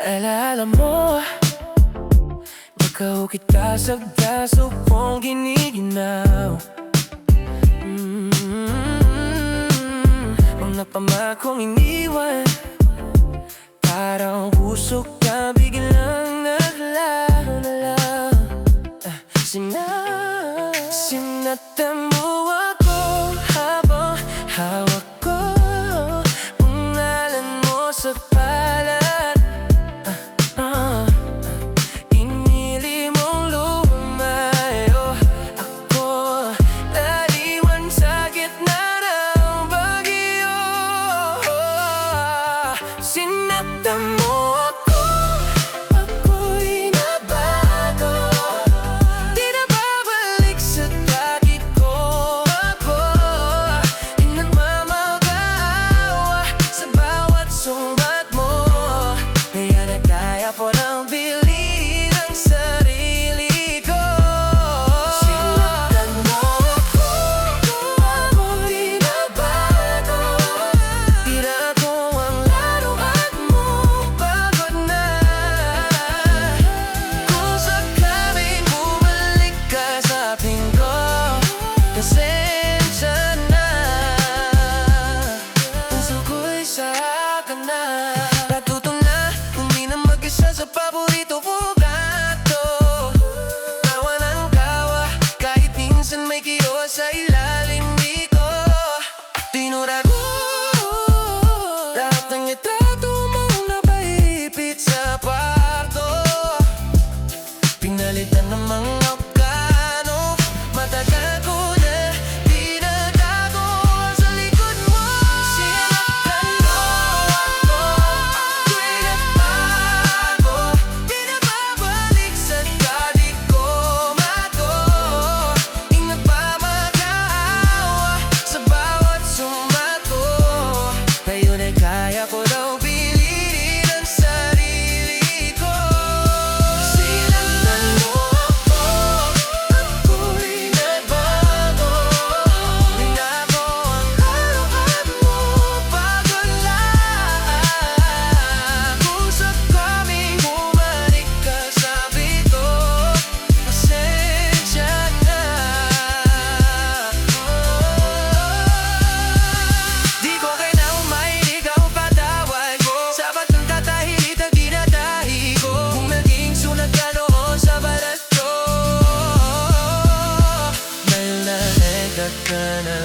Alala mo, magkahukit ka sa gaso kong giniginaw. Mga pamakong iniwan, parang puso ka biglang naglalala. Sinatan mo ako habang hawak ko ang ngalan mo sa palad. Inili mong lumayo ako, naliwan sa gitna ng bagyo. Sinatan mo ako, ako'y nabago. Di na babalik sa dati ko. Ako ay nagmamagaawa sa bawat sumbat mo. Kaya nagkaya po ng bilhin ang sarili ko. Sinaktan mo ako, ako'y nabago. Tira ko ang laruan mo, pagod na. Kung sakaling bumalik ka sa ating ko, pasensya na. Puso ko'y saka na. Natuto na uminom mag-isa sa paborito kong plato. Tawa ng tawa kahit minsan may kiyos sa ilalim nito. Tinura ko lahat ng itrato mong napaipit sa kwarto. Pinalitan ng mga plano, matagal ko na tinatago sa likod mo. Sinaktan mo ako, ako'y nagbago. Di na babalik sa dati ko. Mato, nagmamagaawa sa bawat sumbat ko. Ngayon ay kaya ko daw piliin ang sarili ko. Sinaktan mo ako, ako'y nagbago. Binago ang laruan mo, pagod na. Kung sakaling bumalik ka sa bito, pasensya na. Di ko kailangang mahilig ang patawad ko. Sapat ng tatahimik ang dinadahi ko. Kung naging sunod ka noon sa balat ko, dahil na-hagkat ka na